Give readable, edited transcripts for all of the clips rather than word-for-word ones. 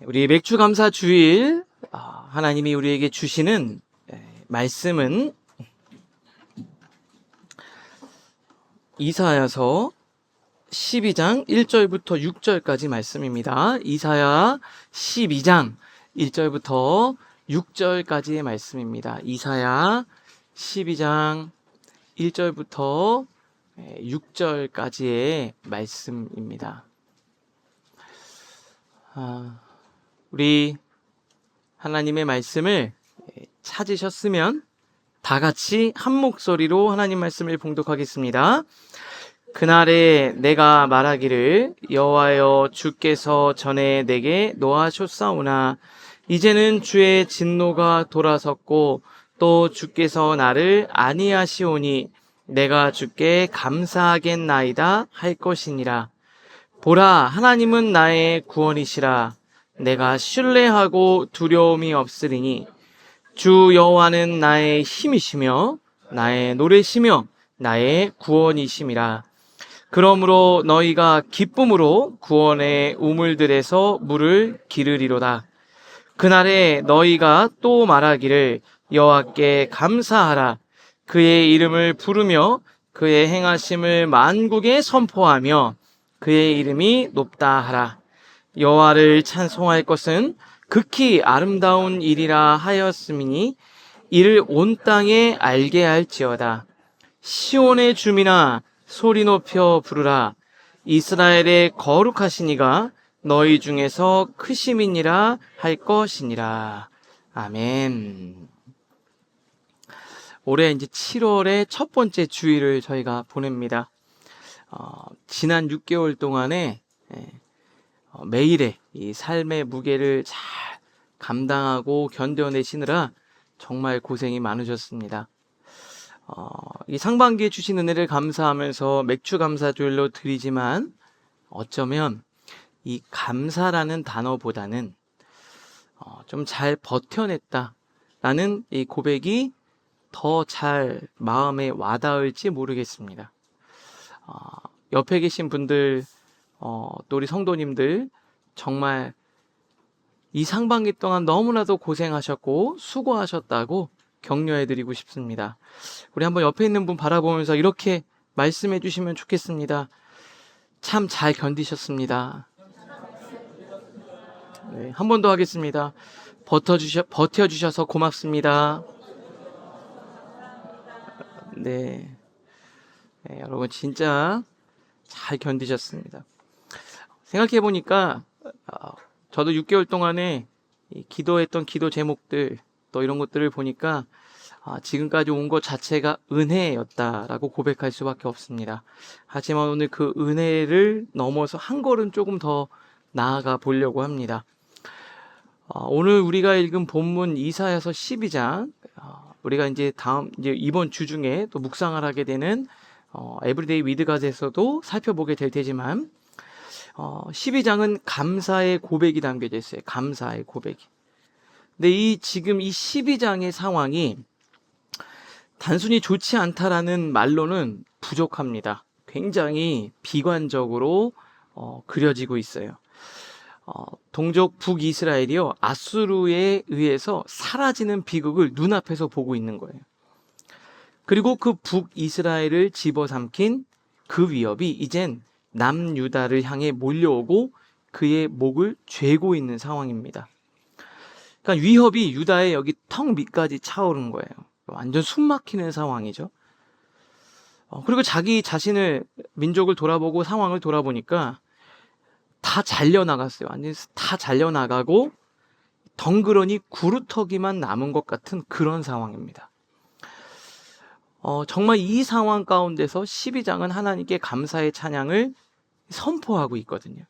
우리 맥주 감사 주일 하나님이 우리에게 주시는 말씀은 이사야서 12장 1절부터 6절까지 말씀입니다. 이사야 12장 1절부터 6절까지의 말씀입니다. 이사야 12장 1절부터 6절까지의 말씀입니다. 우리 하나님의 말씀을 찾으셨으면 다 같이 한 목소리로 하나님 말씀을 봉독하겠습니다. 그날에 내가 말하기를 여호와여 주께서 전에 내게 노하셨사오나 이제는 주의 진노가 돌아섰고 또 주께서 나를 아니하시오니 내가 주께 감사하겠나이다 할 것이니라. 보라, 하나님은 나의 구원이시라. 내가 신뢰하고 두려움이 없으리니 주 여호와는 나의 힘이시며 나의 노래시며 나의 구원이심이라. 그러므로 너희가 기쁨으로 구원의 우물들에서 물을 기르리로다. 그날에 너희가 또 말하기를 여호와께 감사하라. 그의 이름을 부르며 그의 행하심을 만국에 선포하며 그의 이름이 높다 하라. 여호와를 찬송할 것은 극히 아름다운 일이라 하였음이니 이를 온 땅에 알게 할지어다. 시온의 주민아 소리 높여 부르라. 이스라엘의 거룩하신 이가 너희 중에서 크심이니라 할 것이니라. 아멘. 올해 이제 7월의 첫 번째 주일을 저희가 보냅니다. 지난 6개월 동안에 매일의 이 삶의 무게를 잘 감당하고 견뎌내시느라 정말 고생이 많으셨습니다. 이 상반기에 주신 은혜를 감사하면서 맥주 감사 주일로 드리지만 어쩌면 이 감사라는 단어보다는 좀 잘 버텨냈다라는 이 고백이 더 잘 마음에 와닿을지 모르겠습니다. 옆에 계신 분들, 또 우리 성도님들 정말 이 상반기 동안 너무나도 고생하셨고 수고하셨다고 격려해드리고 싶습니다. 우리 한번 옆에 있는 분 바라보면서 이렇게 말씀해 주시면 좋겠습니다. 참 잘 견디셨습니다. 네, 한 번 더 하겠습니다. 버텨주셔서 고맙습니다. 네, 여러분 진짜 잘 견디셨습니다. 생각해 보니까 저도 6개월 동안에 기도했던 기도 제목들 또 이런 것들을 보니까 지금까지 온 것 자체가 은혜였다라고 고백할 수밖에 없습니다. 하지만 오늘 그 은혜를 넘어서 한 걸음 조금 더 나아가 보려고 합니다. 오늘 우리가 읽은 본문 이사야서 12장 우리가 이제 이번 주 중에 또 묵상을 하게 되는 에브리데이 위드 갓에서도 살펴보게 될 테지만 12장은 감사의 고백이 담겨져 있어요. 감사의 고백이. 근데 지금 이 12장의 상황이 단순히 좋지 않다라는 말로는 부족합니다. 굉장히 비관적으로 그려지고 있어요. 동족 북이스라엘이요 아수르에 의해서 사라지는 비극을 눈앞에서 보고 있는 거예요. 그리고 그 북이스라엘을 집어삼킨 그 위협이 이젠 남유다를 향해 몰려오고 그의 목을 죄고 있는 상황입니다. 그러니까 위협이 유다의 여기 턱 밑까지 차오른 거예요. 완전 숨막히는 상황이죠. 그리고 자기 자신을 민족을 돌아보고 상황을 돌아보니까 다 잘려나갔어요. 완전히 다 잘려나가고 덩그러니 구루터기만 남은 것 같은 그런 상황입니다. 정말 이 상황 가운데서 12장은 하나님께 감사의 찬양을 선포하고 있거든요.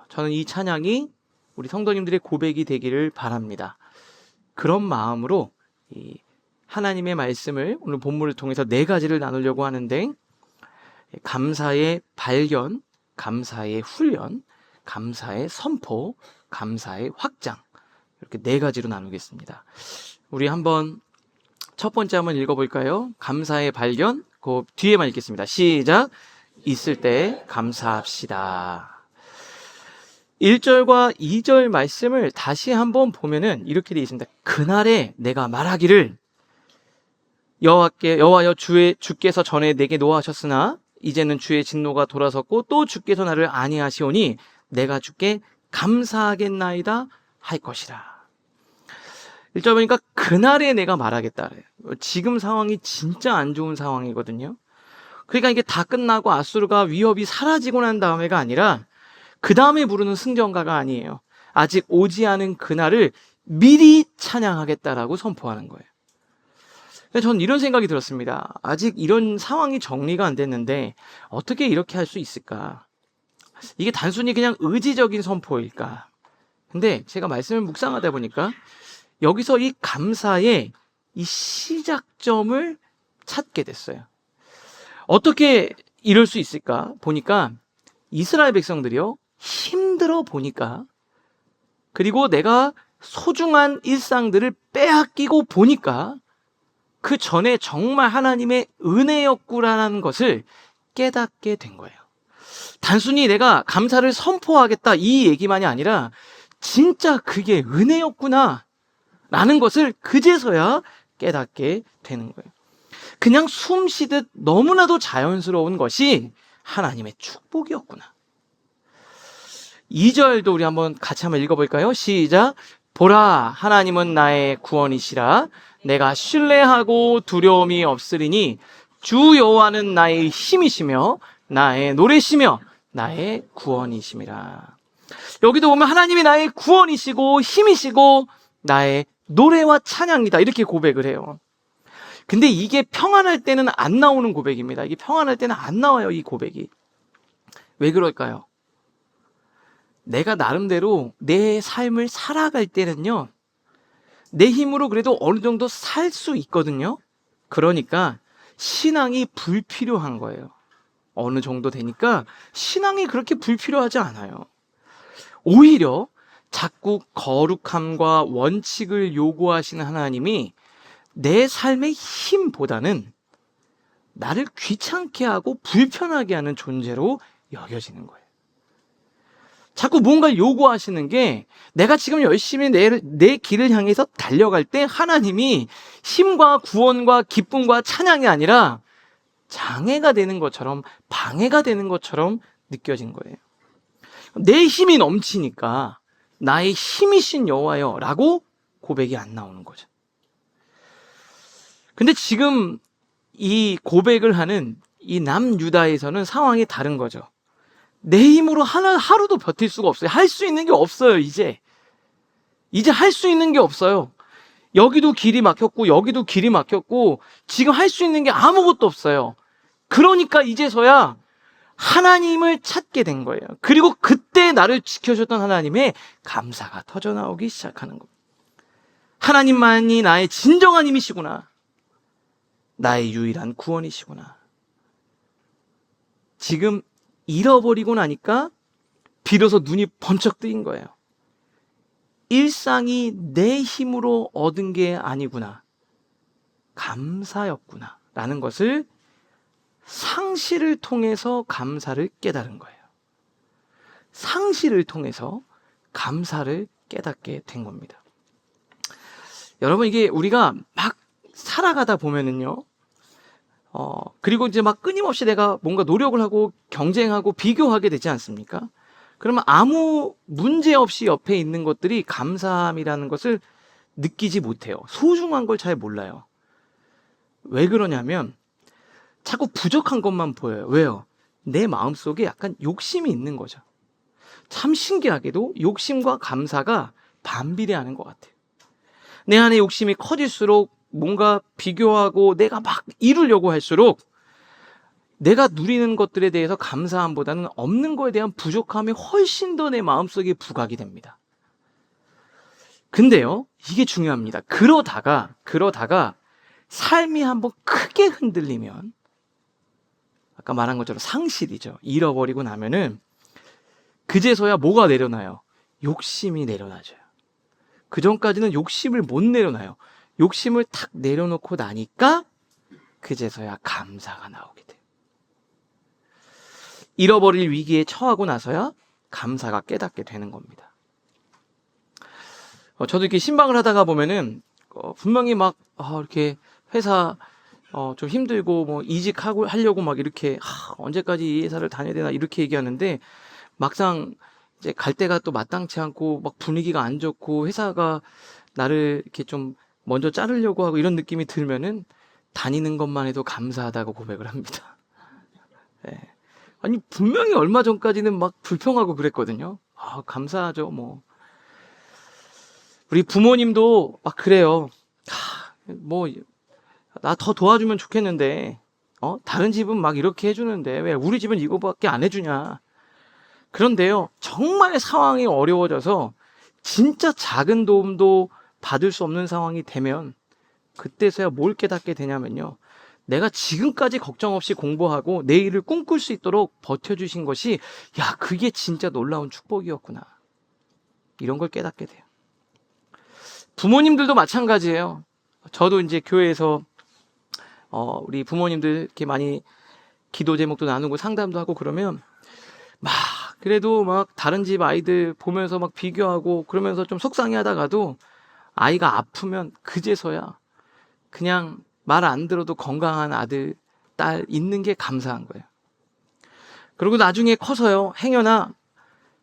저는 이 찬양이 우리 성도님들의 고백이 되기를 바랍니다. 그런 마음으로 이 하나님의 말씀을 오늘 본문을 통해서 4가지를 나누려고 하는데 감사의 발견, 감사의 훈련, 감사의 선포, 감사의 확장 이렇게 4가지로 나누겠습니다. 우리 첫 번째 한번 읽어볼까요? 감사의 발견, 그 뒤에만 읽겠습니다. 시작! 있을 때 감사합시다. 1절과 2절 말씀을 다시 한번 보면은 이렇게 되어 있습니다. 그날에 내가 말하기를 여호와여 주께서 전에 내게 노하셨으나 이제는 주의 진노가 돌아섰고 또 주께서 나를 아니하시오니 내가 주께 감사하겠나이다 할 것이라. 1절 보니까 그날에 내가 말하겠다. 지금 상황이 진짜 안 좋은 상황이거든요. 그러니까 이게 다 끝나고 아수르가 위협이 사라지고 난 다음에가 아니라 그 다음에 부르는 승전가가 아니에요. 아직 오지 않은 그날을 미리 찬양하겠다라고 선포하는 거예요. 저는 이런 생각이 들었습니다. 아직 이런 상황이 정리가 안 됐는데 어떻게 이렇게 할 수 있을까? 이게 단순히 그냥 의지적인 선포일까? 근데 제가 말씀을 묵상하다 보니까 여기서 이 감사의 이 시작점을 찾게 됐어요. 어떻게 이럴 수 있을까? 보니까 이스라엘 백성들이요, 힘들어 보니까, 그리고 내가 소중한 일상들을 빼앗기고 보니까 그 전에 정말 하나님의 은혜였구라는 것을 깨닫게 된 거예요. 단순히 내가 감사를 선포하겠다 이 얘기만이 아니라 진짜 그게 은혜였구나 라는 것을 그제서야 깨닫게 되는 거예요. 그냥 숨 쉬듯 너무나도 자연스러운 것이 하나님의 축복이었구나. 2절도 우리 같이 한번 읽어볼까요? 시작. 보라, 하나님은 나의 구원이시라. 내가 신뢰하고 두려움이 없으리니 주 여호와는 나의 힘이시며 나의 노래시며 나의 구원이심이라. 여기도 보면 하나님이 나의 구원이시고 힘이시고 나의 노래와 찬양이다 이렇게 고백을 해요. 근데 이게 평안할 때는 안 나오는 고백입니다. 이게 평안할 때는 안 나와요, 이 고백이. 왜 그럴까요? 내가 나름대로 내 삶을 살아갈 때는요, 내 힘으로 그래도 어느 정도 살 수 있거든요. 그러니까 신앙이 불필요한 거예요. 어느 정도 되니까 신앙이 그렇게 불필요하지 않아요. 오히려 자꾸 거룩함과 원칙을 요구하시는 하나님이 내 삶의 힘보다는 나를 귀찮게 하고 불편하게 하는 존재로 여겨지는 거예요. 자꾸 뭔가를 요구하시는 게 내가 지금 열심히 내 길을 향해서 달려갈 때 하나님이 힘과 구원과 기쁨과 찬양이 아니라 장애가 되는 것처럼 방해가 되는 것처럼 느껴진 거예요. 내 힘이 넘치니까 나의 힘이신 여호와여 라고 고백이 안 나오는 거죠. 근데 지금 이 고백을 하는 이 남유다에서는 상황이 다른 거죠. 내 힘으로 하루도 버틸 수가 없어요. 할 수 있는 게 없어요, 이제 할 수 있는 게 없어요. 여기도 길이 막혔고 여기도 길이 막혔고 지금 할 수 있는 게 아무것도 없어요. 그러니까 이제서야 하나님을 찾게 된 거예요. 그리고 그때 나를 지켜주셨던 하나님의 감사가 터져나오기 시작하는 겁니다. 하나님만이 나의 진정한 힘이시구나. 나의 유일한 구원이시구나. 지금 잃어버리고 나니까 비로소 눈이 번쩍 뜨인 거예요. 일상이 내 힘으로 얻은 게 아니구나. 감사였구나. 라는 것을 상실을 통해서 감사를 깨달은 거예요. 상실을 통해서 감사를 깨닫게 된 겁니다. 여러분, 이게 우리가 막 살아가다 보면은요, 그리고 이제 막 끊임없이 내가 뭔가 노력을 하고 경쟁하고 비교하게 되지 않습니까? 그러면 아무 문제 없이 옆에 있는 것들이 감사함이라는 것을 느끼지 못해요. 소중한 걸 잘 몰라요. 왜 그러냐면 자꾸 부족한 것만 보여요. 왜요? 내 마음속에 약간 욕심이 있는 거죠. 참 신기하게도 욕심과 감사가 반비례하는 것 같아요. 내 안에 욕심이 커질수록 뭔가 비교하고 내가 막 이루려고 할수록 내가 누리는 것들에 대해서 감사함보다는 없는 거에 대한 부족함이 훨씬 더 내 마음속에 부각이 됩니다. 근데요, 이게 중요합니다. 그러다가 삶이 한번 크게 흔들리면 아까 말한 것처럼 상실이죠. 잃어버리고 나면은 그제서야 뭐가 내려놔요? 욕심이 내려놔져요. 그 전까지는 욕심을 못 내려놔요. 욕심을 탁 내려놓고 나니까 그제서야 감사가 나오게 돼요. 잃어버릴 위기에 처하고 나서야 감사가 깨닫게 되는 겁니다. 저도 이렇게 신방을 하다가 보면은 분명히 막 이렇게 회사 좀 힘들고 뭐 이직하고 하려고 막 이렇게 언제까지 이 회사를 다녀야 되나 이렇게 얘기하는데, 막상 이제 갈 때가 또 마땅치 않고 막 분위기가 안 좋고 회사가 나를 이렇게 좀 먼저 자르려고 하고 이런 느낌이 들면은 다니는 것만 해도 감사하다고 고백을 합니다. 예. 아니 분명히 얼마 전까지는 막 불평하고 그랬거든요. 감사하죠. 뭐 우리 부모님도 막 그래요. 뭐 나 더 도와주면 좋겠는데 다른 집은 막 이렇게 해주는데 왜 우리 집은 이거밖에 안 해주냐. 그런데요, 정말 상황이 어려워져서 진짜 작은 도움도 받을 수 없는 상황이 되면 그때서야 뭘 깨닫게 되냐면요, 내가 지금까지 걱정 없이 공부하고 내일을 꿈꿀 수 있도록 버텨주신 것이, 야, 그게 진짜 놀라운 축복이었구나, 이런 걸 깨닫게 돼요. 부모님들도 마찬가지예요. 저도 이제 교회에서 우리 부모님들 이렇게 많이 기도 제목도 나누고 상담도 하고 그러면 막 그래도 막 다른 집 아이들 보면서 막 비교하고 그러면서 좀 속상해하다가도 아이가 아프면 그제서야 그냥 말 안 들어도 건강한 아들, 딸 있는 게 감사한 거예요. 그리고 나중에 커서요, 행여나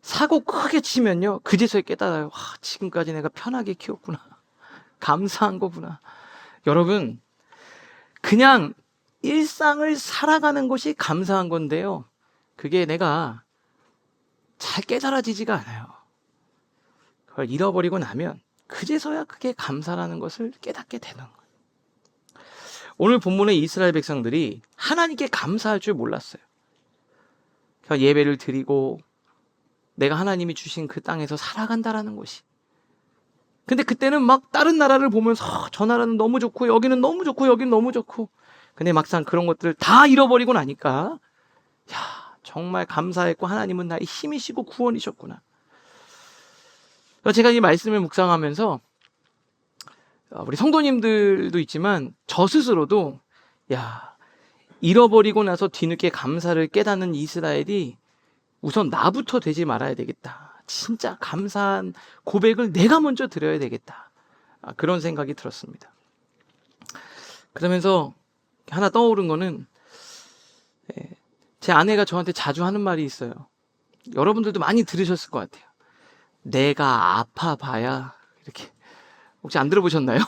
사고 크게 치면요, 그제서야 깨달아요. 지금까지 내가 편하게 키웠구나. 감사한 거구나. 여러분, 그냥 일상을 살아가는 것이 감사한 건데요, 그게 내가 잘 깨달아지지가 않아요. 그걸 잃어버리고 나면 그제서야 그게 감사라는 것을 깨닫게 되는 거예요. 오늘 본문의 이스라엘 백성들이 하나님께 감사할 줄 몰랐어요. 그러니까 예배를 드리고 내가 하나님이 주신 그 땅에서 살아간다라는 것이. 근데 그때는 막 다른 나라를 보면서 저 나라는 너무 좋고 여기는 너무 좋고 여기는 너무 좋고, 근데 막상 그런 것들을 다 잃어버리고 나니까 정말 감사했고 하나님은 나의 힘이시고 구원이셨구나. 제가 이 말씀을 묵상하면서 우리 성도님들도 있지만 저 스스로도 잃어버리고 나서 뒤늦게 감사를 깨닫는 이스라엘이 우선 나부터 되지 말아야 되겠다. 진짜 감사한 고백을 내가 먼저 드려야 되겠다. 그런 생각이 들었습니다. 그러면서 하나 떠오른 거는, 제 아내가 저한테 자주 하는 말이 있어요. 여러분들도 많이 들으셨을 것 같아요. 내가 아파봐야 이렇게. 혹시 안 들어보셨나요?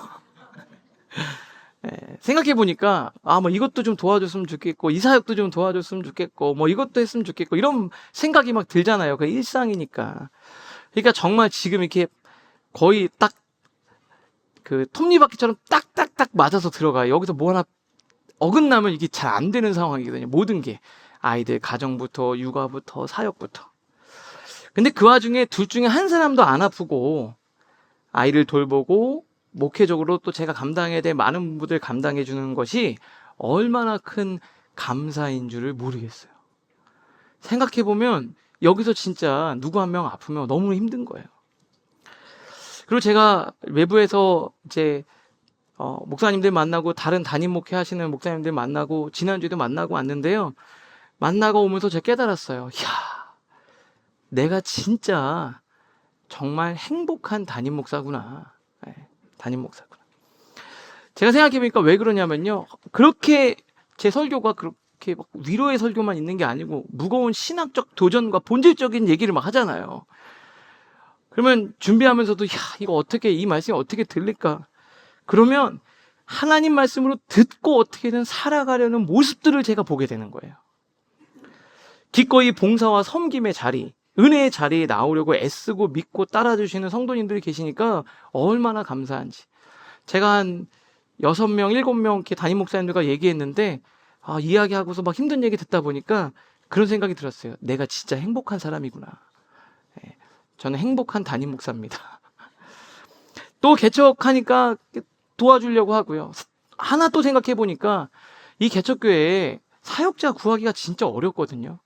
생각해보니까 뭐 이것도 좀 도와줬으면 좋겠고 이 사역도 좀 도와줬으면 좋겠고 뭐 이것도 했으면 좋겠고 이런 생각이 막 들잖아요. 그 일상이니까. 그러니까 정말 지금 이렇게 거의 딱 그 톱니바퀴처럼 딱딱딱 맞아서 들어가요. 여기서 뭐 하나 어긋나면 이게 잘 안 되는 상황이거든요. 모든 게 아이들 가정부터 육아부터 사역부터. 근데 그 와중에 둘 중에 한 사람도 안 아프고 아이를 돌보고 목회적으로 또 제가 감당해야 될 많은 부분을 감당해 주는 것이 얼마나 큰 감사인 줄을 모르겠어요. 생각해 보면 여기서 진짜 누구 한 명 아프면 너무 힘든 거예요. 그리고 제가 외부에서 이제 목사님들 만나고 다른 담임 목회 하시는 목사님들 만나고 지난주에도 만나고 왔는데요, 만나고 오면서 제가 깨달았어요. 내가 진짜 정말 행복한 담임 목사구나. 담임 목사구나. 제가 생각해보니까 왜 그러냐면요, 그렇게 제 설교가 그렇게 막 위로의 설교만 있는 게 아니고 무거운 신학적 도전과 본질적인 얘기를 막 하잖아요. 그러면 준비하면서도 이거 어떻게, 이 말씀이 어떻게 들릴까? 그러면 하나님 말씀으로 듣고 어떻게든 살아가려는 모습들을 제가 보게 되는 거예요. 기꺼이 봉사와 섬김의 자리, 은혜의 자리에 나오려고 애쓰고 믿고 따라주시는 성도님들이 계시니까 얼마나 감사한지. 제가 한 6명, 7명 이렇게 담임 목사님들과 얘기했는데 이야기하고서 막 힘든 얘기 듣다 보니까 그런 생각이 들었어요. 내가 진짜 행복한 사람이구나. 저는 행복한 담임 목사입니다. 또 개척하니까 도와주려고 하고요. 하나 또 생각해 보니까 이 개척교회에 사역자 구하기가 진짜 어렵거든요.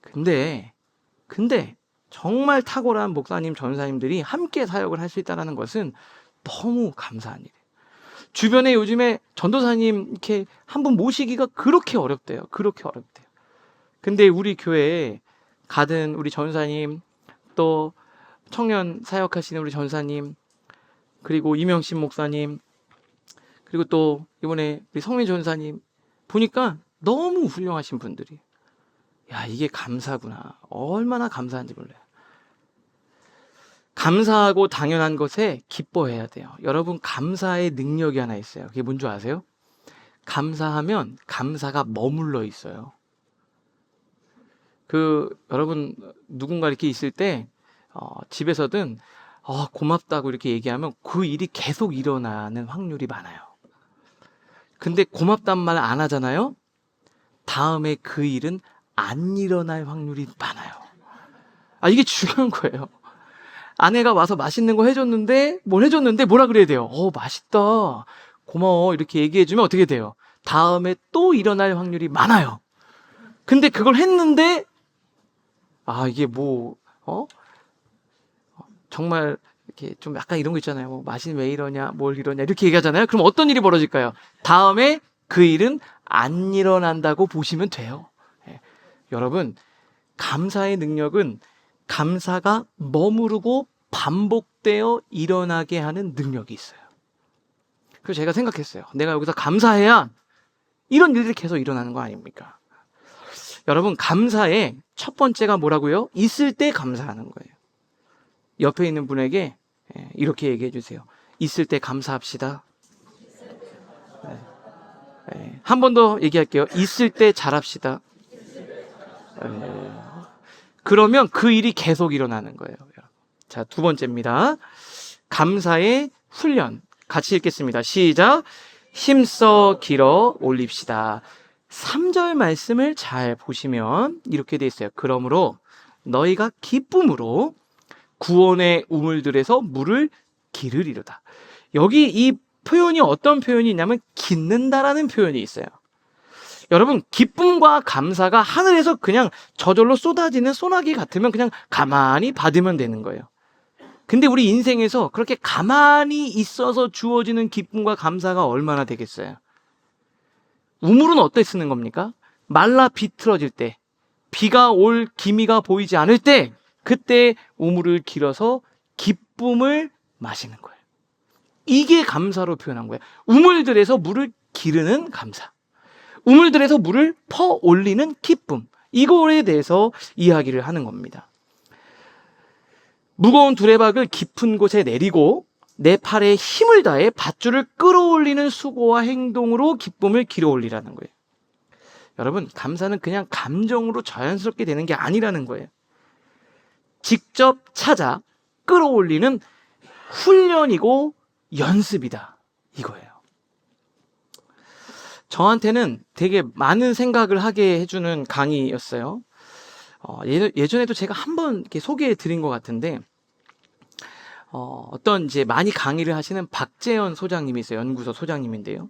근데 정말 탁월한 목사님, 전사님들이 함께 사역을 할 수 있다는 것은 너무 감사한 일이에요. 주변에 요즘에 전도사님 이렇게 한 분 모시기가 그렇게 어렵대요. 그렇게 어렵대요. 근데 우리 교회에 가든 우리 전사님, 또 청년 사역하시는 우리 전사님, 그리고 이명신 목사님, 그리고 또 이번에 우리 성민 전사님 보니까 너무 훌륭하신 분들이, 야, 이게 감사구나. 얼마나 감사한지 몰라요. 감사하고 당연한 것에 기뻐해야 돼요. 여러분, 감사의 능력이 하나 있어요. 그게 뭔 줄 아세요? 감사하면 감사가 머물러 있어요. 여러분, 누군가 이렇게 있을 때 집에서든 고맙다고 이렇게 얘기하면 그 일이 계속 일어나는 확률이 많아요. 근데 고맙단 말 안 하잖아요. 다음에 그 일은 안 일어날 확률이 많아요. 이게 중요한 거예요. 아내가 와서 맛있는 거 해줬는데, 뭘 해줬는데 뭐라 그래야 돼요? 맛있다, 고마워, 이렇게 얘기해주면 어떻게 돼요? 다음에 또 일어날 확률이 많아요. 근데 그걸 했는데 이게 정말 이렇게 좀 약간 이런 거 있잖아요. 맛이 왜 이러냐, 뭘 이러냐, 이렇게 얘기하잖아요. 그럼 어떤 일이 벌어질까요? 다음에 그 일은 안 일어난다고 보시면 돼요. 여러분, 감사의 능력은 감사가 머무르고 반복되어 일어나게 하는 능력이 있어요. 그래서 제가 생각했어요. 내가 여기서 감사해야 이런 일들이 계속 일어나는 거 아닙니까? 여러분, 감사의 첫 번째가 뭐라고요? 있을 때 감사하는 거예요. 옆에 있는 분에게 이렇게 얘기해 주세요. 있을 때 감사합시다. 한 번 더 얘기할게요. 있을 때 잘합시다. 그러면 그 일이 계속 일어나는 거예요. 자, 두 번째입니다. 감사의 훈련. 같이 읽겠습니다. 시작. 힘써 길어 올립시다. 3절 말씀을 잘 보시면 이렇게 돼 있어요. 그러므로 너희가 기쁨으로 구원의 우물들에서 물을 기르리로다. 여기 이 표현이 어떤 표현이 있냐면 깃는다라는 표현이 있어요. 여러분, 기쁨과 감사가 하늘에서 그냥 저절로 쏟아지는 소나기 같으면 그냥 가만히 받으면 되는 거예요. 근데 우리 인생에서 그렇게 가만히 있어서 주어지는 기쁨과 감사가 얼마나 되겠어요? 우물은 어때 쓰는 겁니까? 말라 비틀어질 때, 비가 올 기미가 보이지 않을 때, 그때 우물을 길어서 기쁨을 마시는 거예요. 이게 감사로 표현한 거예요. 우물들에서 물을 기르는 감사, 우물들에서 물을 퍼 올리는 기쁨, 이거에 대해서 이야기를 하는 겁니다. 무거운 두레박을 깊은 곳에 내리고 내 팔에 힘을 다해 밧줄을 끌어올리는 수고와 행동으로 기쁨을 길어올리라는 거예요. 여러분, 감사는 그냥 감정으로 자연스럽게 되는 게 아니라는 거예요. 직접 찾아 끌어올리는 훈련이고 연습이다, 이거예요. 저한테는 되게 많은 생각을 하게 해주는 강의였어요. 예전에도 제가 한번 이렇게 소개해 드린 것 같은데, 어떤 이제 많이 강의를 하시는 박재현 소장님이 있어요. 연구소 소장님인데요.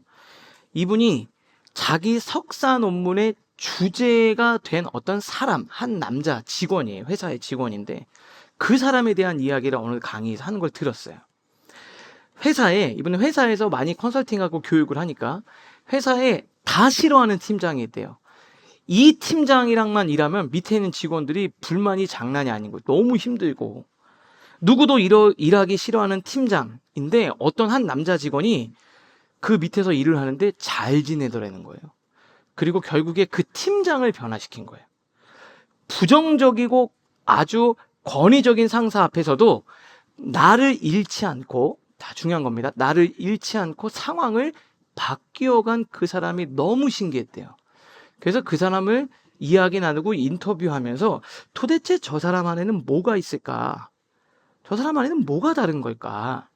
이분이 자기 석사 논문의 주제가 된 어떤 사람, 한 남자 직원이에요. 회사의 직원인데, 그 사람에 대한 이야기를 오늘 강의에서 하는 걸 들었어요. 이분은 회사에서 많이 컨설팅하고 교육을 하니까 회사에 다 싫어하는 팀장이 있대요. 이 팀장이랑만 일하면 밑에 있는 직원들이 불만이 장난이 아닌 거예요. 너무 힘들고. 누구도 일하기 싫어하는 팀장인데 어떤 한 남자 직원이 그 밑에서 일을 하는데 잘 지내더라는 거예요. 그리고 결국에 그 팀장을 변화시킨 거예요. 부정적이고 아주 권위적인 상사 앞에서도 나를 잃지 않고, 다 중요한 겁니다. 나를 잃지 않고 상황을 바뀌어간 그 사람이 너무 신기했대요. 그래서 그 사람을 이야기 나누고 인터뷰하면서 도대체 저 사람 안에는 뭐가 있을까? 저 사람 안에는 뭐가 다른 걸까?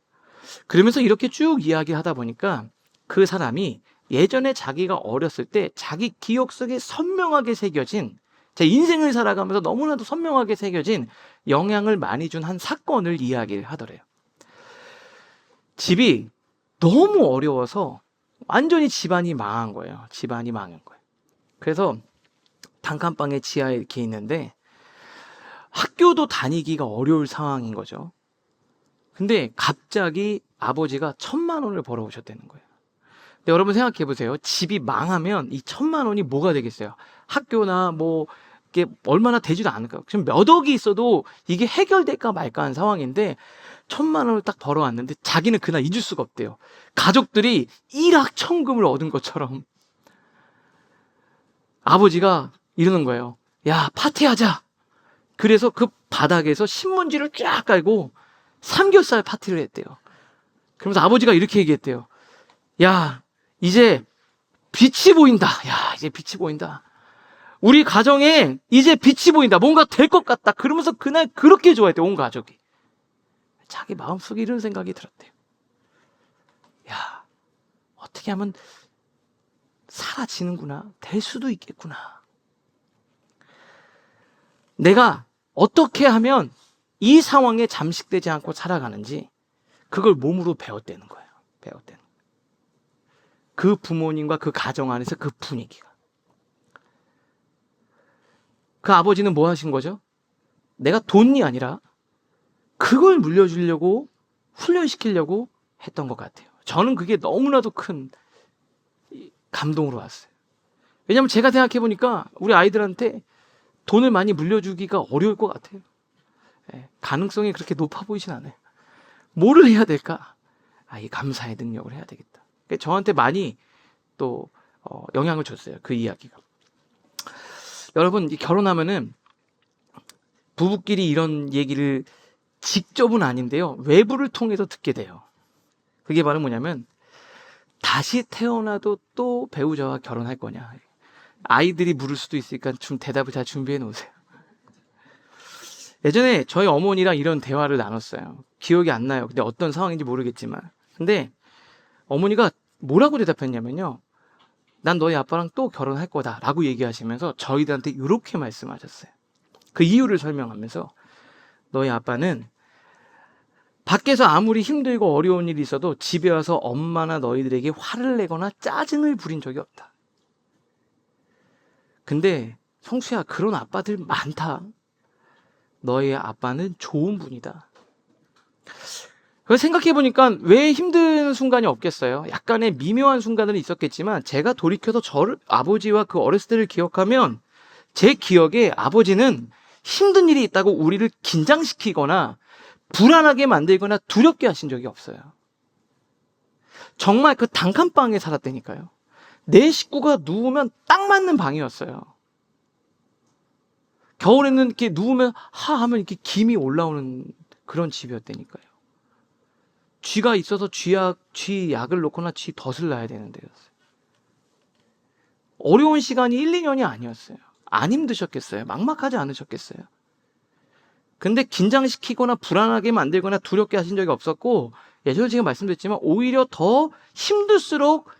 그러면서 이렇게 쭉 이야기하다 보니까 그 사람이 예전에 자기가 어렸을 때 자기 기억 속에 선명하게 새겨진, 제 인생을 살아가면서 너무나도 선명하게 새겨진 영향을 많이 준 한 사건을 이야기를 하더래요. 집이 너무 어려워서 완전히 집안이 망한 거예요. 집안이 망한 거예요. 그래서 단칸방에 지하에 이렇게 있는데 학교도 다니기가 어려울 상황인 거죠. 근데 갑자기 아버지가 1,000만 원을 벌어오셨다는 거예요. 근데 여러분 생각해 보세요. 집이 망하면 이 1,000만 원이 뭐가 되겠어요? 학교나 뭐 이게 얼마나 되지도 않을까요? 지금 몇 억이 있어도 이게 해결될까 말까 하는 상황인데 1,000만 원을 딱 벌어왔는데 자기는 그날 잊을 수가 없대요. 가족들이 일확천금을 얻은 것처럼 아버지가 이러는 거예요. 야, 파티하자. 그래서 그 바닥에서 신문지를 쫙 깔고 삼겹살 파티를 했대요. 그러면서 아버지가 이렇게 얘기했대요. 야, 이제 빛이 보인다. 야, 이제 빛이 보인다. 우리 가정에 이제 빛이 보인다. 뭔가 될 것 같다. 그러면서 그날 그렇게 좋아했대요. 온 가족이. 자기 마음속에 이런 생각이 들었대요. 야, 어떻게 하면 사라지는구나. 될 수도 있겠구나. 내가 어떻게 하면 이 상황에 잠식되지 않고 살아가는지 그걸 몸으로 배웠다는 거예요. 배웠다는 거예요. 그 부모님과 그 가정 안에서 그 분위기가. 그 아버지는 뭐 하신 거죠? 내가 돈이 아니라 그걸 물려주려고 훈련시키려고 했던 것 같아요. 저는 그게 너무나도 큰 감동으로 왔어요. 왜냐하면 제가 생각해 보니까 우리 아이들한테 돈을 많이 물려주기가 어려울 것 같아요. 가능성이 그렇게 높아 보이진 않아요. 뭐를 해야 될까? 이 감사의 능력을 해야 되겠다. 저한테 많이 또 영향을 줬어요. 그 이야기가. 여러분, 결혼하면은 부부끼리 이런 얘기를 직접은 아닌데요. 외부를 통해서 듣게 돼요. 그게 바로 뭐냐면 다시 태어나도 또 배우자와 결혼할 거냐. 아이들이 물을 수도 있으니까 좀 대답을 잘 준비해 놓으세요. 예전에 저희 어머니랑 이런 대화를 나눴어요. 기억이 안 나요. 근데 어떤 상황인지 모르겠지만. 근데 어머니가 뭐라고 대답했냐면요. 난 너희 아빠랑 또 결혼할 거다 라고 얘기하시면서 저희들한테 이렇게 말씀하셨어요. 그 이유를 설명하면서 너희 아빠는 밖에서 아무리 힘들고 어려운 일이 있어도 집에 와서 엄마나 너희들에게 화를 내거나 짜증을 부린 적이 없다. 근데 성수야, 그런 아빠들 많다. 너희 아빠는 좋은 분이다. 그걸 생각해보니까 왜 힘든 순간이 없겠어요? 약간의 미묘한 순간은 있었겠지만 제가 돌이켜서 저를 아버지와 그 어렸을 때를 기억하면 제 기억에 아버지는 힘든 일이 있다고 우리를 긴장시키거나 불안하게 만들거나 두렵게 하신 적이 없어요. 정말 그 단칸방에 살았다니까요. 내 식구가 누우면 딱 맞는 방이었어요. 겨울에는 이렇게 누우면 하면 이렇게 김이 올라오는 그런 집이었다니까요. 쥐가 있어서 쥐약을 놓거나 쥐 덫을 놔야 되는 데였어요. 어려운 시간이 1, 2년이 아니었어요. 안 힘드셨겠어요? 막막하지 않으셨겠어요? 근데 긴장시키거나 불안하게 만들거나 두렵게 하신 적이 없었고, 예전에 제가 말씀드렸지만 오히려 더 힘들수록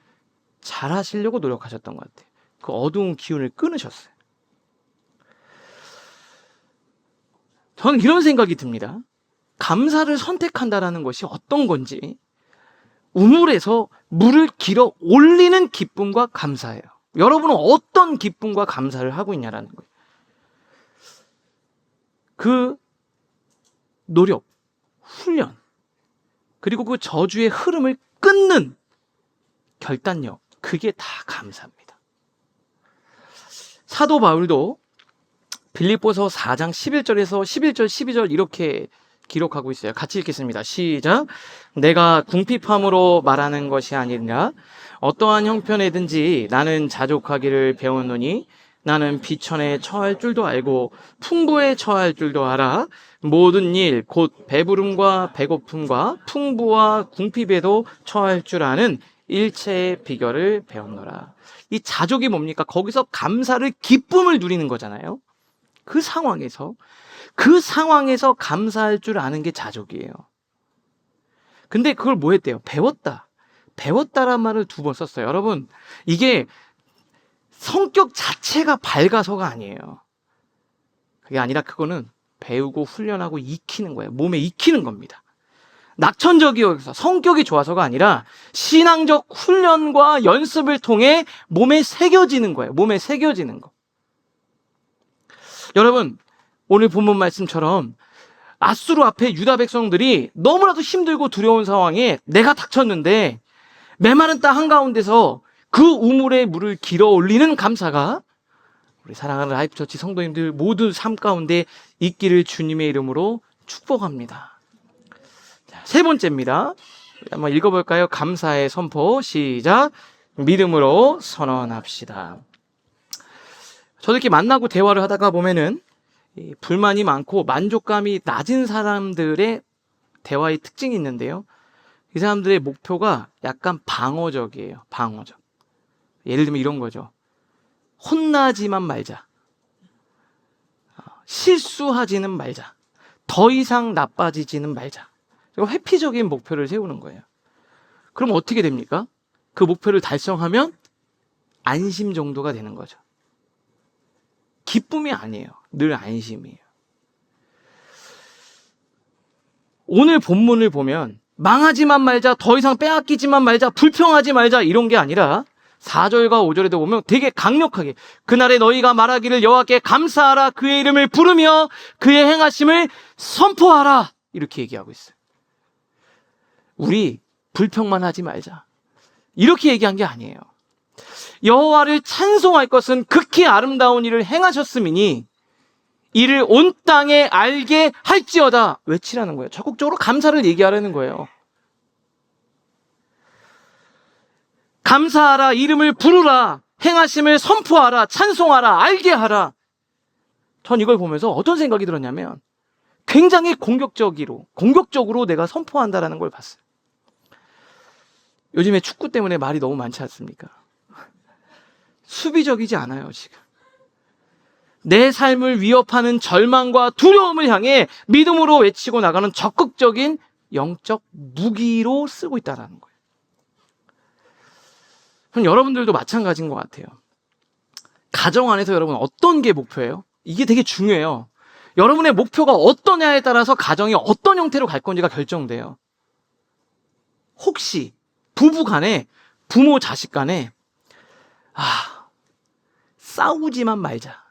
잘하시려고 노력하셨던 것 같아요. 그 어두운 기운을 끊으셨어요. 저는 이런 생각이 듭니다. 감사를 선택한다라는 것이 어떤 건지, 우물에서 물을 길어 올리는 기쁨과 감사예요. 여러분은 어떤 기쁨과 감사를 하고 있냐라는 거예요. 그 노력, 훈련, 그리고 그 저주의 흐름을 끊는 결단력, 그게 다 감사입니다. 사도 바울도 빌립보서 4장 11절에서 11절, 12절 이렇게 기록하고 있어요. 같이 읽겠습니다. 시작. 내가 궁핍함으로 말하는 것이 아니라 어떠한 형편에든지 나는 자족하기를 배웠노니 나는 비천에 처할 줄도 알고 풍부에 처할 줄도 알아. 모든 일 곧 배부름과 배고픔과 풍부와 궁핍에도 처할 줄 아는 일체의 비결을 배웠노라. 이 자족이 뭡니까? 거기서 감사를, 기쁨을 누리는 거잖아요. 그 상황에서 감사할 줄 아는 게 자족이에요. 근데 그걸 뭐 했대요? 배웠다. 배웠다란 말을 2번 썼어요. 여러분, 이게 성격 자체가 밝아서가 아니에요. 그게 아니라 그거는 배우고 훈련하고 익히는 거예요. 몸에 익히는 겁니다. 낙천적이어서 성격이 좋아서가 아니라 신앙적 훈련과 연습을 통해 몸에 새겨지는 거예요. 몸에 새겨지는 거. 여러분, 오늘 본문 말씀처럼 앗수르 앞에 유다 백성들이 너무나도 힘들고 두려운 상황에 내가 닥쳤는데 메마른 땅 한가운데서 그 우물에 물을 길어 올리는 감사가 우리 사랑하는 라이프처치 성도님들 모두 삶 가운데 있기를 주님의 이름으로 축복합니다. 자, 세 번째입니다. 한번 읽어볼까요? 감사의 선포 시작. 믿음으로 선언합시다. 저도 이렇게 만나고 대화를 하다가 보면은 불만이 많고 만족감이 낮은 사람들의 대화의 특징이 있는데요. 이 사람들의 목표가 약간 방어적이에요. 방어적. 예를 들면 이런 거죠. 혼나지만 말자. 실수하지는 말자. 더 이상 나빠지지는 말자. 회피적인 목표를 세우는 거예요. 그럼 어떻게 됩니까? 그 목표를 달성하면 안심 정도가 되는 거죠. 기쁨이 아니에요. 늘 안심이에요. 오늘 본문을 보면 망하지만 말자, 더 이상 빼앗기지만 말자, 불평하지 말자 이런 게 아니라 4절과 5절에도 보면 되게 강력하게 그날에 너희가 말하기를 여호와께 감사하라, 그의 이름을 부르며 그의 행하심을 선포하라 이렇게 얘기하고 있어요. 우리 불평만 하지 말자 이렇게 얘기한 게 아니에요. 여호와를 찬송할 것은 극히 아름다운 일을 행하셨음이니 이를 온 땅에 알게 할지어다 외치라는 거예요. 적극적으로 감사를 얘기하라는 거예요. 감사하라, 이름을 부르라, 행하심을 선포하라, 찬송하라, 알게 하라. 전 이걸 보면서 어떤 생각이 들었냐면 굉장히 공격적으로 내가 선포한다라는 걸 봤어요. 요즘에 축구 때문에 말이 너무 많지 않습니까? 수비적이지 않아요, 지금. 내 삶을 위협하는 절망과 두려움을 향해 믿음으로 외치고 나가는 적극적인 영적 무기로 쓰고 있다는 거예요. 그럼 여러분들도 마찬가지인 것 같아요. 가정 안에서 여러분 어떤 게 목표예요? 이게 되게 중요해요. 여러분의 목표가 어떠냐에 따라서 가정이 어떤 형태로 갈 건지가 결정돼요. 혹시 부부 간에, 부모 자식 간에 싸우지만 말자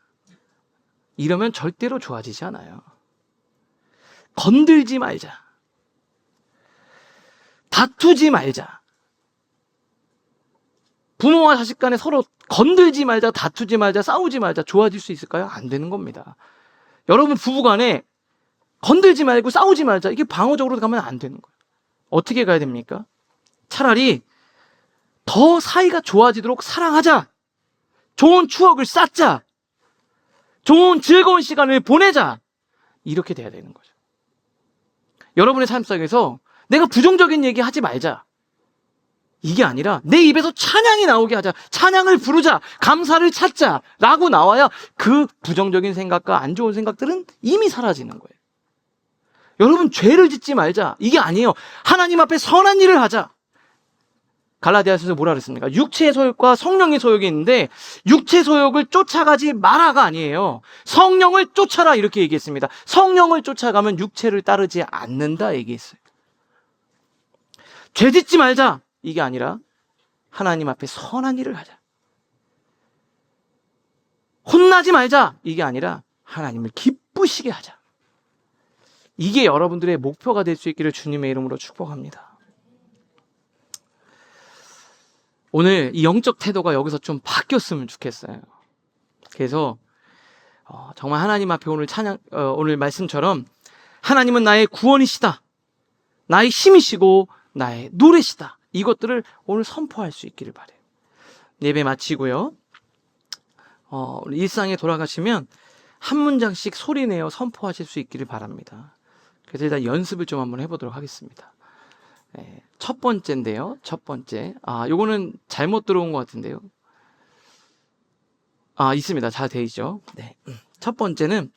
이러면 절대로 좋아지지 않아요. 건들지 말자, 다투지 말자, 부모와 자식 간에 서로 건들지 말자, 다투지 말자, 싸우지 말자 좋아질 수 있을까요? 안 되는 겁니다. 여러분 부부 간에 건들지 말고 싸우지 말자 이게 방어적으로 가면 안 되는 거예요. 어떻게 가야 됩니까? 차라리 더 사이가 좋아지도록 사랑하자, 좋은 추억을 쌓자, 좋은 즐거운 시간을 보내자 이렇게 돼야 되는 거죠. 여러분의 삶 속에서 내가 부정적인 얘기 하지 말자 이게 아니라 내 입에서 찬양이 나오게 하자, 찬양을 부르자, 감사를 찾자 라고 나와야 그 부정적인 생각과 안 좋은 생각들은 이미 사라지는 거예요. 여러분 죄를 짓지 말자 이게 아니에요. 하나님 앞에 선한 일을 하자. 갈라디아서에서 뭐라 그랬습니까? 육체의 소욕과 성령의 소욕이 있는데 육체 소욕을 쫓아가지 마라가 아니에요. 성령을 쫓아라 이렇게 얘기했습니다. 성령을 쫓아가면 육체를 따르지 않는다 얘기했어요. 죄 짓지 말자 이게 아니라 하나님 앞에 선한 일을 하자. 혼나지 말자 이게 아니라 하나님을 기쁘시게 하자. 이게 여러분들의 목표가 될 수 있기를 주님의 이름으로 축복합니다. 오늘 이 영적 태도가 여기서 좀 바뀌었으면 좋겠어요. 그래서 정말 하나님 앞에 오늘 말씀처럼 하나님은 나의 구원이시다, 나의 힘이시고 나의 노래시다 이것들을 오늘 선포할 수 있기를 바라요. 예배 마치고요. 일상에 돌아가시면 한 문장씩 소리내어 선포하실 수 있기를 바랍니다. 그래서 일단 연습을 좀 한번 해보도록 하겠습니다. 네, 첫 번째인데요. 첫 번째. 요거는 잘못 들어온 것 같은데요. 있습니다. 잘 돼 있죠. 네. 첫 번째는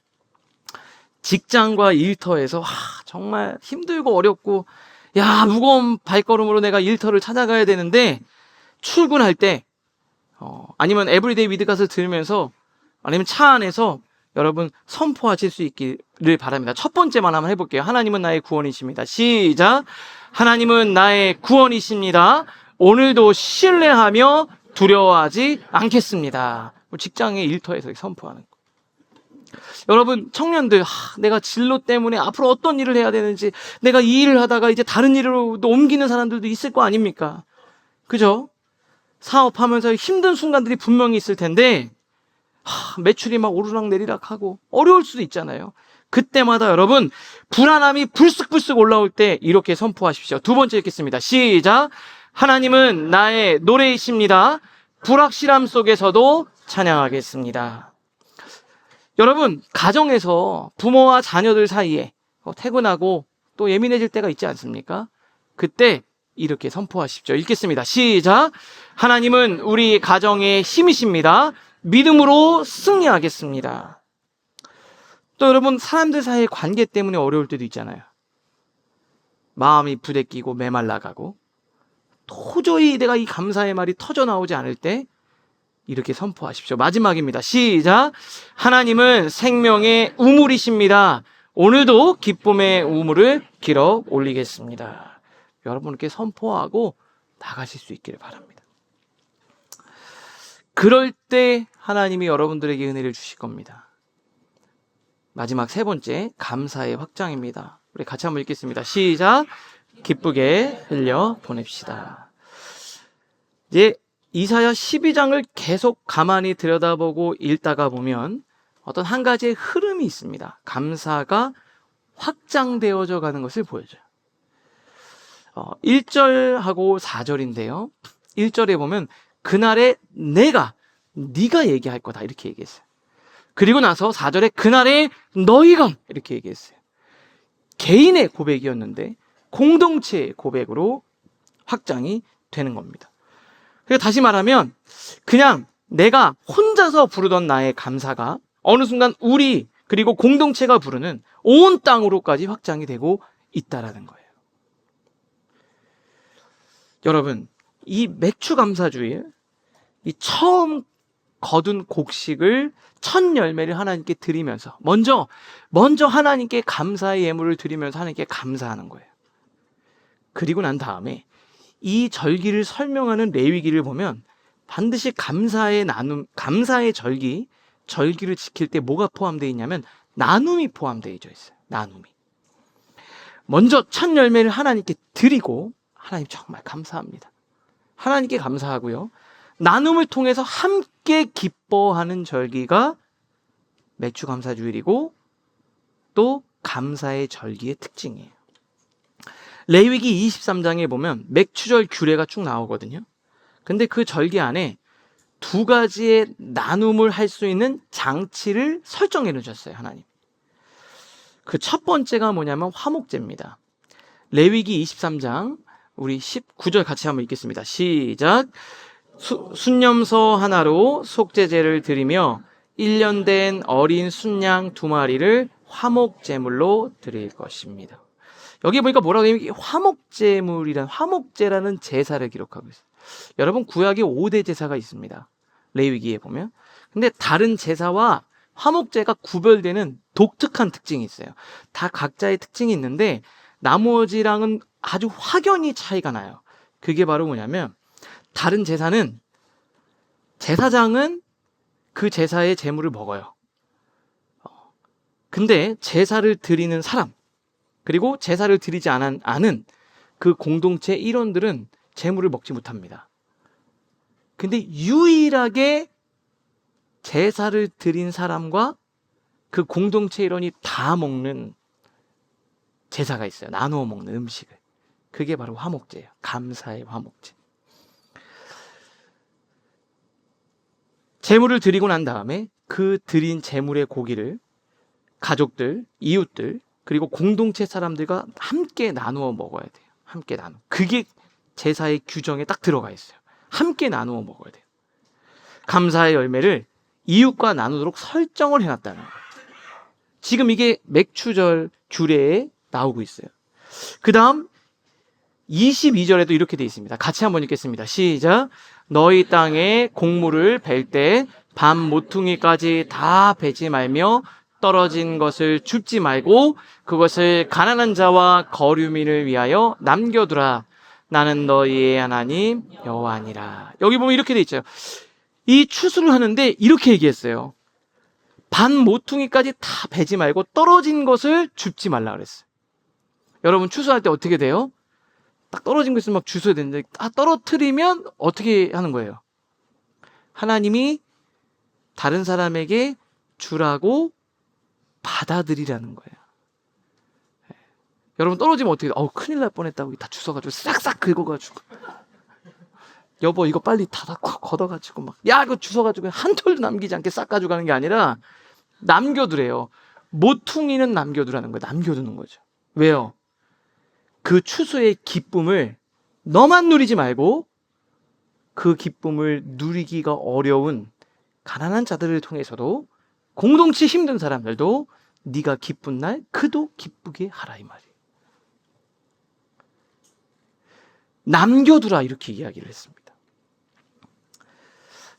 직장과 일터에서 정말 힘들고 어렵고 무거운 발걸음으로 내가 일터를 찾아가야 되는데 출근할 때 아니면 에브리데이 위드갓을 들으면서 아니면 차 안에서 여러분 선포하실 수 있기를 바랍니다. 첫 번째만 한번 해볼게요. 하나님은 나의 구원이십니다. 시작. 하나님은 나의 구원이십니다. 오늘도 신뢰하며 두려워하지 않겠습니다. 직장의 일터에서 선포하는 거. 여러분 청년들 내가 진로 때문에 앞으로 어떤 일을 해야 되는지, 내가 이 일을 하다가 이제 다른 일로 옮기는 사람들도 있을 거 아닙니까? 그죠? 사업하면서 힘든 순간들이 분명히 있을 텐데 매출이 막 오르락내리락 하고 어려울 수도 있잖아요. 그때마다 여러분 불안함이 불쑥불쑥 올라올 때 이렇게 선포하십시오. 두 번째 읽겠습니다. 시작. 하나님은 나의 노래이십니다. 불확실함 속에서도 찬양하겠습니다. 여러분 가정에서 부모와 자녀들 사이에 퇴근하고 또 예민해질 때가 있지 않습니까? 그때 이렇게 선포하십시오. 읽겠습니다. 시작. 하나님은 우리 가정의 힘이십니다. 믿음으로 승리하겠습니다. 또 여러분 사람들 사이의 관계 때문에 어려울 때도 있잖아요. 마음이 부대끼고 메말라가고 도저히 내가 이 감사의 말이 터져나오지 않을 때 이렇게 선포하십시오. 마지막입니다. 시작. 하나님은 생명의 우물이십니다. 오늘도 기쁨의 우물을 길어 올리겠습니다. 여러분께 선포하고 나가실 수 있기를 바랍니다. 그럴 때 하나님이 여러분들에게 은혜를 주실 겁니다. 마지막 세 번째, 감사의 확장입니다. 우리 같이 한번 읽겠습니다. 시작. 기쁘게 흘려 보냅시다. 이제 이사야 12장을 계속 가만히 들여다보고 읽다가 보면 어떤 한 가지의 흐름이 있습니다. 감사가 확장되어져 가는 것을 보여줘요. 1절하고 4절인데요. 1절에 보면 그날에 네가 얘기할 거다 이렇게 얘기했어요. 그리고 나서 4절에 그날에 너희가 이렇게 얘기했어요. 개인의 고백이었는데 공동체의 고백으로 확장이 되는 겁니다. 그러니까 다시 말하면 그냥 내가 혼자서 부르던 나의 감사가 어느 순간 우리 그리고 공동체가 부르는 온 땅으로까지 확장이 되고 있다라는 거예요. 여러분, 이 맥추감사주일, 이 처음 거둔 곡식을 첫 열매를 하나님께 드리면서 먼저 하나님께 감사의 예물을 드리면서 하나님께 감사하는 거예요. 그리고 난 다음에 이 절기를 설명하는 레위기를 보면 반드시 감사의 절기를 지킬 때 뭐가 포함되어 있냐면 나눔이 포함되어 있어요. 나눔이. 먼저 첫 열매를 하나님께 드리고 하나님 정말 감사합니다. 하나님께 감사하고요. 나눔을 통해서 함께 기뻐하는 절기가 맥추감사주일이고 또 감사의 절기의 특징이에요. 레위기 23장에 보면 맥추절 규례가 쭉 나오거든요. 근데 그 절기 안에 두 가지의 나눔을 할 수 있는 장치를 설정해 놓으셨어요, 하나님. 그 첫 번째가 뭐냐면 화목제입니다. 레위기 23장 우리 19절 같이 한번 읽겠습니다. 시작. 순념소 하나로 속죄제를 드리며 1년 된 어린 순양 2마리를 화목제물로 드릴 것입니다. 여기 보니까 뭐라고 해요? 화목제라는 제사를 기록하고 있어요. 여러분 구약에 5대 제사가 있습니다. 레위기에 보면. 근데 다른 제사와 화목제가 구별되는 독특한 특징이 있어요. 다 각자의 특징이 있는데 나머지랑은 아주 확연히 차이가 나요. 그게 바로 뭐냐면 다른 제사는 제사장은 그 제사의 제물을 먹어요. 근데 제사를 드리는 사람 그리고 제사를 드리지 않은 그 공동체 일원들은 제물을 먹지 못합니다. 근데 유일하게 제사를 드린 사람과 그 공동체 일원이 다 먹는 제사가 있어요. 나누어 먹는 음식을. 그게 바로 화목제예요. 감사의 화목제. 제물을 드리고 난 다음에 그 드린 제물의 고기를 가족들, 이웃들, 그리고 공동체 사람들과 함께 나누어 먹어야 돼요. 함께 나누어. 그게 제사의 규정에 딱 들어가 있어요. 함께 나누어 먹어야 돼요. 감사의 열매를 이웃과 나누도록 설정을 해놨다는 거예요. 지금 이게 맥추절 규례에 나오고 있어요. 그 다음 22절에도 이렇게 되어 있습니다. 같이 한번 읽겠습니다. 시작. 너희 땅에 곡물을 벨 때 밤 모퉁이까지 다 베지 말며 떨어진 것을 줍지 말고 그것을 가난한 자와 거류민을 위하여 남겨두라. 나는 너희의 하나님 여호와니라. 여기 보면 이렇게 돼 있죠. 이 추수를 하는데 이렇게 얘기했어요. 반 모퉁이까지 다 베지 말고 떨어진 것을 줍지 말라 그랬어요. 여러분 추수할 때 어떻게 돼요? 딱 떨어진 것을 막 주셔야 되는데 딱 떨어뜨리면 어떻게 하는 거예요? 하나님이 다른 사람에게 주라고 받아들이라는 거예요. 여러분 떨어지면 어떻게 돼요? 큰일 날 뻔했다고 다 주워가지고 싹싹 긁어가지고 여보 이거 빨리 다 걷어가지고 막 이거 주워가지고 한 톨도 남기지 않게 싹 가져가는 게 아니라 남겨두래요. 모퉁이는 남겨두라는 거예요. 남겨두는 거죠. 왜요? 그 추수의 기쁨을 너만 누리지 말고 그 기쁨을 누리기가 어려운 가난한 자들을 통해서도 공동체 힘든 사람들도 네가 기쁜 날 그도 기쁘게 하라 이 말이에요. 남겨두라 이렇게 이야기를 했습니다.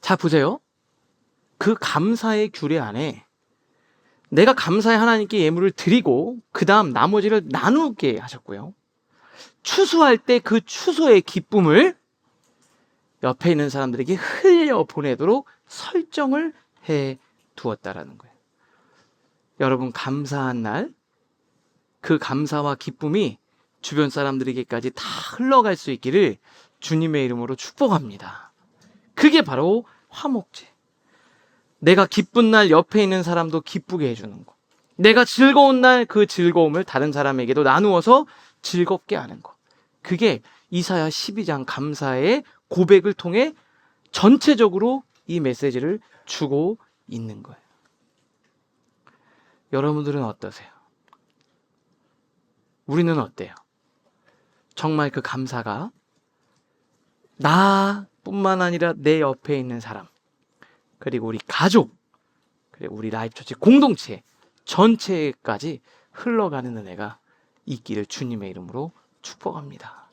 자 보세요. 그 감사의 규례 안에 내가 감사의 하나님께 예물을 드리고 그 다음 나머지를 나누게 하셨고요. 추수할 때 그 추수의 기쁨을 옆에 있는 사람들에게 흘려보내도록 설정을 해 두었다라는 거예요. 여러분 감사한 날 그 감사와 기쁨이 주변 사람들에게까지 다 흘러갈 수 있기를 주님의 이름으로 축복합니다. 그게 바로 화목제. 내가 기쁜 날 옆에 있는 사람도 기쁘게 해주는 거. 내가 즐거운 날 그 즐거움을 다른 사람에게도 나누어서 즐겁게 하는 거. 그게 이사야 12장 감사의 고백을 통해 전체적으로 이 메시지를 주고 있는 거예요. 여러분들은 어떠세요? 우리는 어때요? 정말 그 감사가 나뿐만 아니라 내 옆에 있는 사람, 그리고 우리 가족, 그리고 우리 라이프처치 공동체 전체까지 흘러가는 은혜가 있기를 주님의 이름으로 축복합니다.